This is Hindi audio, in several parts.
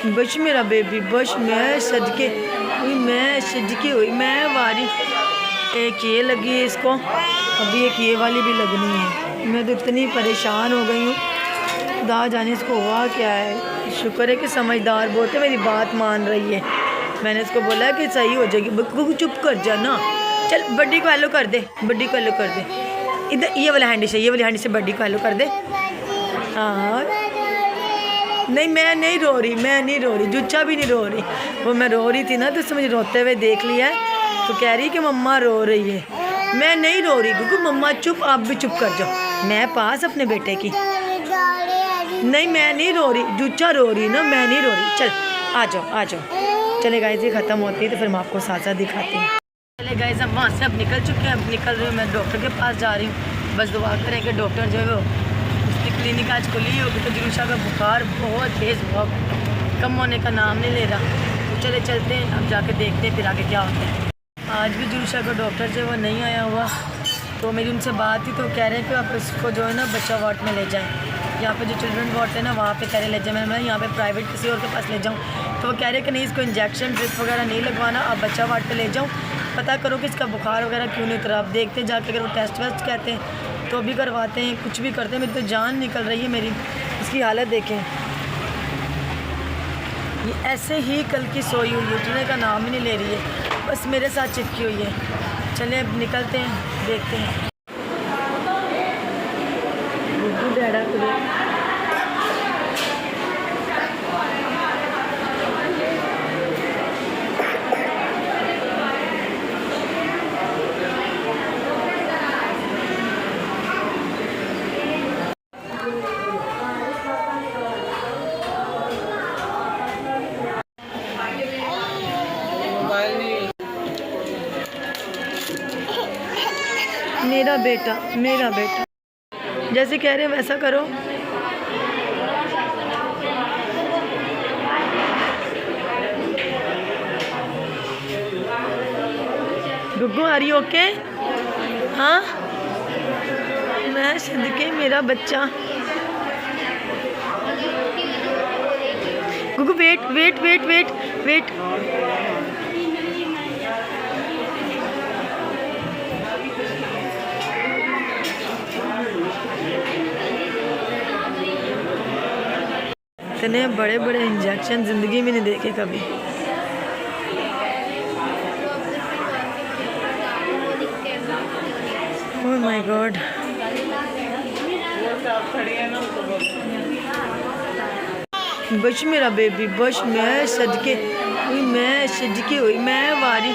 बश मेरा बेबी बश, मैं सदके हुई मैं वारी। एक ये लगी है इसको, अभी एक ये वाली भी लगनी है। मैं तो इतनी परेशान हो गई हूँ, खुदा जाने इसको हुआ क्या है। शुक्र है कि समझदार बहुत है, मेरी बात मान रही है। मैंने इसको बोला कि सही हो जाएगी। बक्कू चुप कर जा ना, चल बड्डी को हेलो कर दे, बड्डी को हेलो कर दे। इधर ये वाला हैंडी से बड्डी को हेलो कर दे। हाँ नहीं मैं नहीं रो रही, जुच्चा भी नहीं रो रही। वो मैं रो रही थी ना तो उसने मुझे रोते हुए देख लिया है, तो कह रही कि मम्मा रो रही है। मैं नहीं रो रही गुगू, मम्मा चुप, आप भी चुप कर जाओ। मैं पास अपने बेटे की नहीं, मैं नहीं रो रही, जुच्चा रो रही ना, मैं नहीं रो रही। चल आ जाओ। चले गाइस, ये ख़त्म होती है तो फिर मैं आपको साथ साथ दिखाती हूँ। चले गाइस, हम वहाँ से अब निकल चुके हैं। अब निकल रही हूँ मैं डॉक्टर के पास जा रही हूँ। बस दुआ करें कि डॉक्टर जो है वो उसकी क्लिनिक आज खुली होगी, तो जुलूशा का बुखार बहुत तेज़, बहुत कम होने का नाम नहीं ले रहा। तो चले चलते हैं, अब जाके देखते हैं फिर आगे क्या होता है। आज भी जुलूशा का डॉक्टर जो है वो नहीं आया हुआ, तो मेरी उनसे बात थी तो कह रहे हैं कि आप इसको जो है ना बच्चा वार्ड में ले जाएँ। यहाँ पे जो चिल्ड्रन वार्ड है ना, वहाँ पे कह रहे ले जाए। मैं यहाँ पे प्राइवेट किसी और के पास ले जाऊँ, तो वो कह रहे कि नहीं, इसको इंजेक्शन ड्रिप वगैरह नहीं लगवाना, आप बच्चा वार्ड पे ले जाऊँ, पता करो कि इसका बुखार वगैरह क्यों नहीं उतरा। आप देखते हैं जाके, अगर वो टेस्ट वेस्ट कहते हैं तो भी करवाते हैं, कुछ भी करते हैं। मेरी तो जान निकल रही है मेरी, इसकी हालत देखें। ये ऐसे ही कल की सोई हुई है, उठने का नाम ही नहीं ले रही है, बस मेरे साथ चिपकी हुई है। चलें अब निकलते हैं, देखते हैं। डैडा मेरा बेटा जैसे कह रहे हैं वैसा करो। गुग्गू आ रही ओके? हाँ मैं सदके मेरा बच्चा। गुग्गू वेट। इतने बड़े बड़े इंजेक्शन ज़िंदगी में नहीं देखे कभी। Oh my God. बश मेरा बेबी बश, मैं सदके हुई मैं वारी।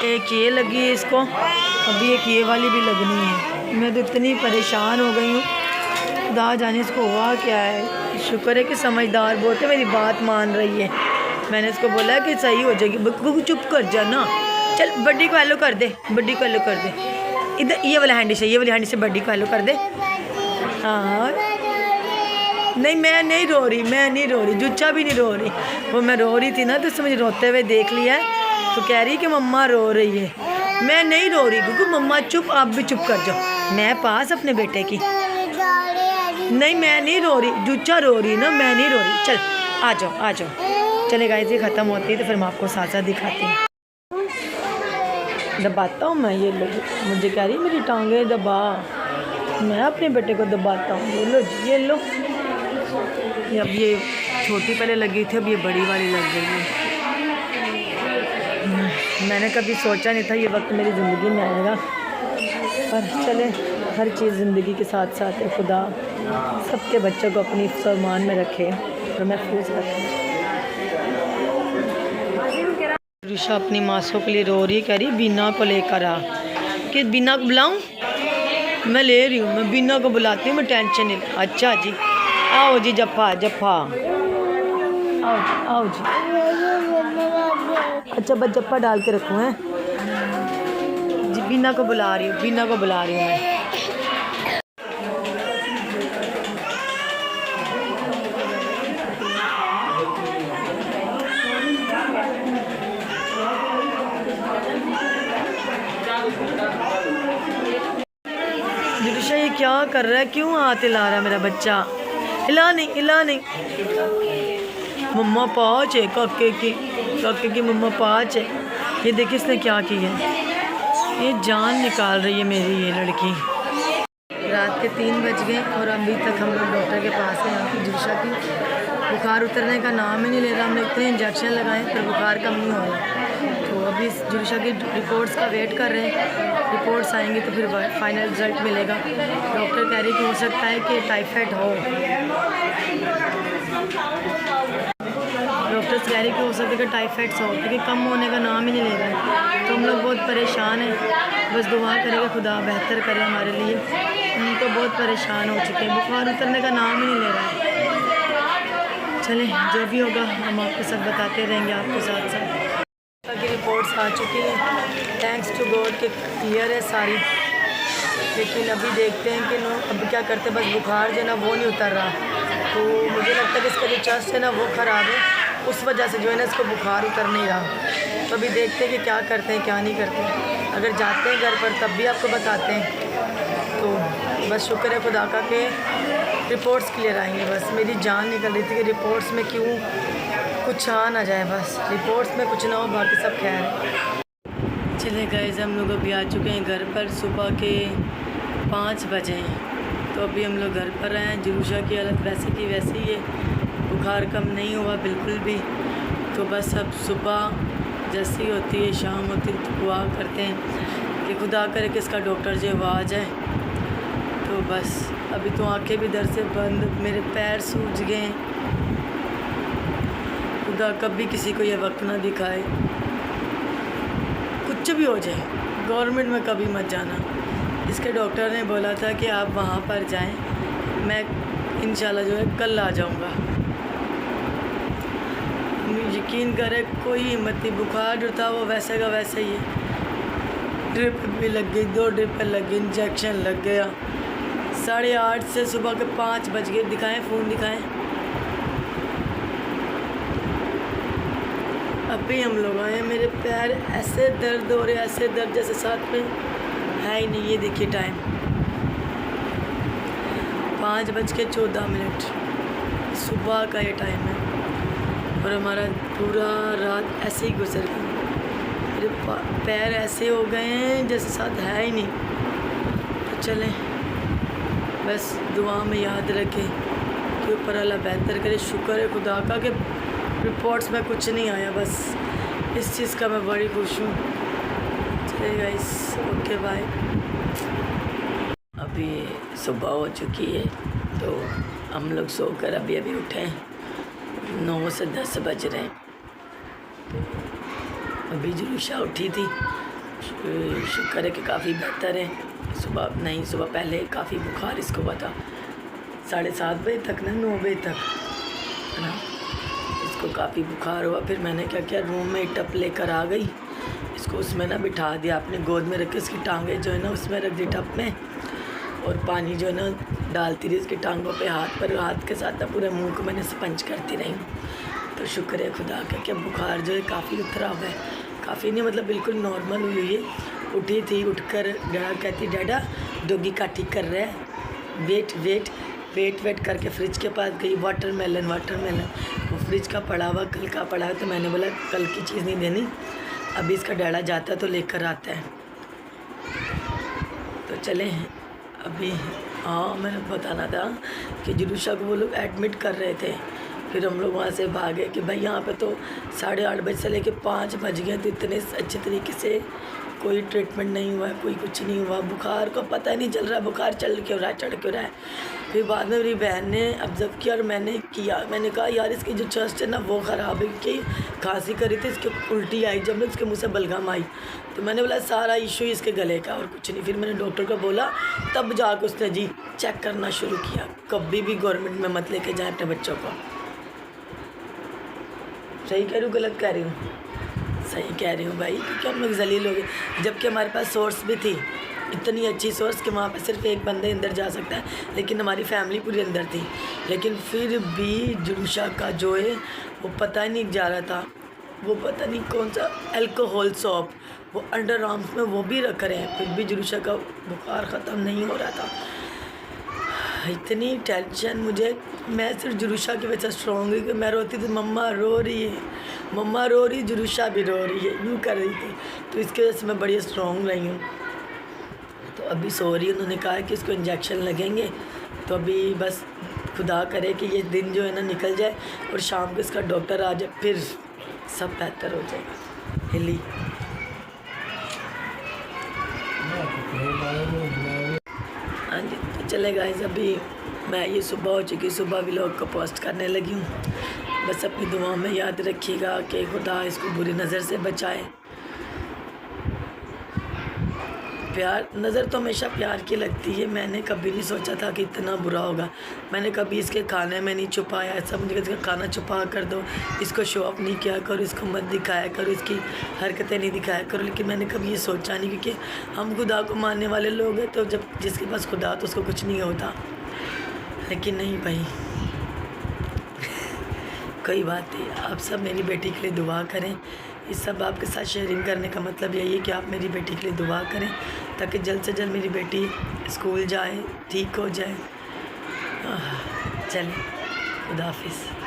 एक ये लगी है इसको, अभी एक ये वाली भी लगनी है। मैं तो इतनी परेशान हो गई हूँ, खुदा जाने इसको हुआ क्या है। शुक्र है कि समझदार बहुत है, मेरी बात मान रही है। मैंने इसको बोला कि सही हो जाएगी। बक्कू चुप कर जा ना, चल बड्डी को हेलो कर दे, बड्डी को हेलो कर दे। इधर ये वाला हैंडी से बड्डी को हेलो कर दे। हाँ नहीं मैं नहीं रो रही, जुच्चा भी नहीं रो रही। वो मैं रो रही थी ना तो उसने मुझे रोते हुए देख लिया है, तो कह रही कि मम्मा रो रही है। मैं नहीं रो रही गुगू, मम्मा चुप, आप भी चुप कर जाओ। मैं पास अपने बेटे की नहीं, मैं नहीं रो रही, जुच्चा रो रही ना, मैं नहीं रो रही। चल आ जाओ। चले गाइस, ये ख़त्म होती है तो फिर मैं आपको साथ साथ दिखाती हूँ। दबाता हूँ मैं, ये लो, मुझे कह रही मेरी टांगे दबा, मैं अपने बेटे को दबाता हूँ। ये लो जी, ये लो। अब ये छोटी पहले लगी थी, अब ये बड़ी वाली लग गई है। मैंने कभी सोचा नहीं था ये वक्त मेरी ज़िंदगी में आएगा, पर चले, हर चीज़ ज़िंदगी के साथ साथ है। खुदा सबके बच्चों को अपनी फरमान में रखे और महफूज रखे। ऋषा अपनी मासूम के लिए रो रही, कह रही बीना को लेकर आ। कि बीना को बुलाऊं? मैं ले रही हूँ, मैं बीना को बुलाती हूँ, मैं टेंशन नहीं। अच्छा जी, आओ जी, जप्पा आओ जी। अच्छा बस जप्पा डाल के रखूँ हैं जी। बीना को बुला रही हूँ मैं। जुलूशा ये क्या कर रहा है, क्यों हाथ हिला रहा है मेरा बच्चा? हिला नहीं। मम्मा पाँच है काके की मम्मा पाँच है। ये देखिए इसने क्या किया है, ये जान निकाल रही है मेरी ये लड़की। रात के 3 बज गए और अभी तक हम लोग डॉक्टर के पास हैं। यहाँ की जुर्शा की बुखार उतरने का नाम ही नहीं ले रहा। हमने इतने इंजेक्शन लगाए पर बुखार कम नहीं हो रहा। तो अभी जुर्शा की रिपोर्ट्स का वेट कर रहे हैं। रिपोर्ट्स आएंगी तो फिर फाइनल रिज़ल्ट मिलेगा। डॉक्टर कह रही कि हो सकता है कि टाइफाइड हो, डॉक्टर्स कह रही कि हो सकता है कि टाइफाइड्स हो, क्योंकि कम होने का नाम ही नहीं ले रहा है। तो हम लोग बहुत परेशान हैं। बस दुआ करेंगे खुदा बेहतर करे हमारे लिए। हम तो बहुत परेशान हो चुके हैं, बुखार उतरने का नाम ही नहीं ले रहा है। चलें जो भी होगा हम आपको सब बताते रहेंगे आपके साथ साथ। की रिपोर्ट्स आ चुकी हैं, थैंक्स टू गॉड के क्लियर है सारी। लेकिन अभी देखते हैं कि अब क्या करते हैं। बस बुखार जो है ना वो नहीं उतर रहा। तो मुझे लगता है कि इसका जो चेस्ट है ना वो ख़राब है, उस वजह से जो है ना इसको बुखार उतर नहीं रहा। तो अभी देखते हैं कि क्या करते हैं क्या नहीं करते। अगर जाते हैं घर पर तब भी आपको बताते हैं। तो बस शुक्र है खुदा का कि रिपोर्ट्स क्लियर आएंगे। बस मेरी जान निकल रही थी कि रिपोर्ट्स में क्यों कुछ आ ना जाए, बस रिपोर्ट्स में कुछ ना हो, बाकी सब खैर है। चले गाइस हम लोग अभी आ चुके हैं घर पर। सुबह के 5 बजे हैं। तो अभी हम लोग घर पर आए हैं। जुर्शा की हालत वैसे की वैसे ही है, बुखार कम नहीं हुआ बिल्कुल भी। तो बस अब सुबह जैसी होती है शाम होती है तो दुआ करते हैं कि खुदा करे कि इसका डॉक्टर जो वो आ जाए। तो बस अभी तो आंखें भी दर्द से बंद, मेरे पैर सूज गए हैं। खुदा कभी किसी को ये वक्त ना दिखाए, कुछ भी हो जाए। गवर्नमेंट में कभी मत जाना। इसके डॉक्टर ने बोला था कि आप वहाँ पर जाएं, मैं इंशाल्लाह जो है कल आ जाऊँगा। यकीन करें कोई हिम्मत नहीं, बुखार जो था वो वैसे का वैसे ही है। ड्रिप भी लग गई, 2 ड्रिप लग गई, इंजेक्शन लग गया। 8:30 से सुबह के 5 बज गए। दिखाएं फ़ोन दिखाएं। अभी हम लोग आए हैं, मेरे पैर ऐसे दर्द हो रहे, ऐसे दर्द जैसे साथ में है ही नहीं। ये देखिए टाइम 5:14 सुबह का ये टाइम है और हमारा पूरा रात ऐसे ही गुजर गई। मेरे पैर ऐसे हो गए हैं जैसे साथ है ही नहीं। तो चलें बस दुआ में याद रखें कि ऊपर अल्लाह बेहतर करे। शुक्र है खुदा का कि रिपोर्ट्स में कुछ नहीं आया, बस इस चीज़ का मैं बड़ी खुश हूँ। चलिए गाइस ओके बाय। अभी सुबह हो चुकी है तो हम लोग सोकर अभी उठे हैं। 9 से 10 बज रहे हैं। अभी जुर्शा उठी थी, शुक्र है कि काफ़ी बेहतर है। सुबह पहले काफ़ी बुखार इसको हुआ था, 7:30 बजे तक ना 9 बजे तक है ना, इसको काफ़ी बुखार हुआ। फिर मैंने क्या किया, रूम में टप लेकर आ गई, इसको उसमें ना बिठा दिया, अपने गोद में रख के इसकी टांगें जो है ना उसमें रख दी टप में, और पानी जो है ना डालती रही इसकी टांगों पे, हाथ के साथ ना पूरे मुंह को मैंने स्पंज करती रही। तो शुक्र है खुदा का कि बुखार जो है काफ़ी उतरा हुआ है, काफ़ी नहीं मतलब बिल्कुल नॉर्मल हुई है। उठी थी, उठकर डैडा कहती डैडा डॉगी काटी कर रहा है, वेट करके फ्रिज के पास गई। वाटरमेलन वो फ्रिज का पड़ा हुआ, कल का पड़ा है। तो मैंने बोला कल की चीज़ नहीं देनी, अभी इसका डैडा जाता है तो लेकर आता है। तो चले अभी हाँ मैंने बताना था कि जुर्शा को वो लोग एडमिट कर रहे थे। फिर हम लोग वहाँ से भागे कि भाई यहाँ पे तो 8:30 बजे से लेके 5 बज गए, तो इतने अच्छे तरीके से कोई ट्रीटमेंट नहीं हुआ है, कोई कुछ नहीं हुआ। बुखार का पता ही नहीं चल रहा है बुखार चढ़ क्यों रहा है। फिर बाद में मेरी बहन ने ऑब्ज़र्व किया और मैंने कहा यार इसकी जो चेस्ट है ना वो ख़राब है, कि खांसी करी थी, इसके उल्टी आई, जब ना उसके मुँह से बलगम आई। तो मैंने बोला सारा इशू इसके गले का और कुछ नहीं। फिर मैंने डॉक्टर को बोला, तब जाकर उसने जी चेक करना शुरू किया। कभी भी गवर्नमेंट में मत लेके जाए अपने बच्चों को। सही कह रही हूँ गलत कह रही हूँ? सही कह रही हूँ भाई, क्योंकि हम लोग जलील हो गए, जबकि हमारे पास सोर्स भी थी, इतनी अच्छी सोर्स कि वहाँ पे सिर्फ एक बंदे अंदर जा सकता है, लेकिन हमारी फैमिली पूरी अंदर थी। लेकिन फिर भी जुर्शा का जो है वो पता ही नहीं जा रहा था, वो पता नहीं कौन सा अल्कोहल सॉप वो अंडर आर्म्स में वो भी रख रहे हैं, फिर भी जुर्शा का बुखार ख़त्म नहीं हो रहा था। इतनी टेंशन मुझे, मैं सिर्फ जुरुशा की वजह से स्ट्रॉन्ग हुई कि मैं रोती थी मम्मा रो रही है, मम्मा रो रही, जुरुशा भी रो रही है, यूँ कर रही थी, तो इसकी वजह से मैं बड़ी स्ट्रॉन्ग रही हूँ। तो अभी सो रही है, उन्होंने कहा कि इसको इंजेक्शन लगेंगे, तो अभी बस खुदा करे कि ये दिन जो है ना निकल जाए और शाम को इसका डॉक्टर आ जाए, फिर सब बेहतर हो जाएगा। हिली हाँ जी, तो चले गाइस, अभी मैं ये सुबह हो चुकी, सुबह व्लॉग को पोस्ट करने लगी हूँ। बस अपनी दुआओं में याद रखिएगा कि खुदा इसको बुरी नज़र से बचाए। प्यार, नज़र तो हमेशा प्यार की लगती है। मैंने कभी नहीं सोचा था कि इतना बुरा होगा। मैंने कभी इसके खाने में नहीं छुपाया, ऐसा मुझे इसका खाना छुपा कर दो, इसको शो ऑफ नहीं किया करो, इसको मत दिखाया करो, इसकी हरकतें नहीं दिखाया करो। लेकिन मैंने कभी ये सोचा नहीं, क्योंकि हम खुदा को मानने वाले लोग हैं, तो जब जिसके पास खुदा तो उसको कुछ नहीं होता। लेकिन नहीं भाई, कोई बात नहीं। आप सब मेरी बेटी के लिए दुआ करें। इस सब आपके साथ शेयरिंग करने का मतलब यही है कि आप मेरी बेटी के लिए दुआ करें, ताकि जल्द से जल्द मेरी बेटी स्कूल जाए, ठीक हो जाए। चलें, खुदा हाफिज़।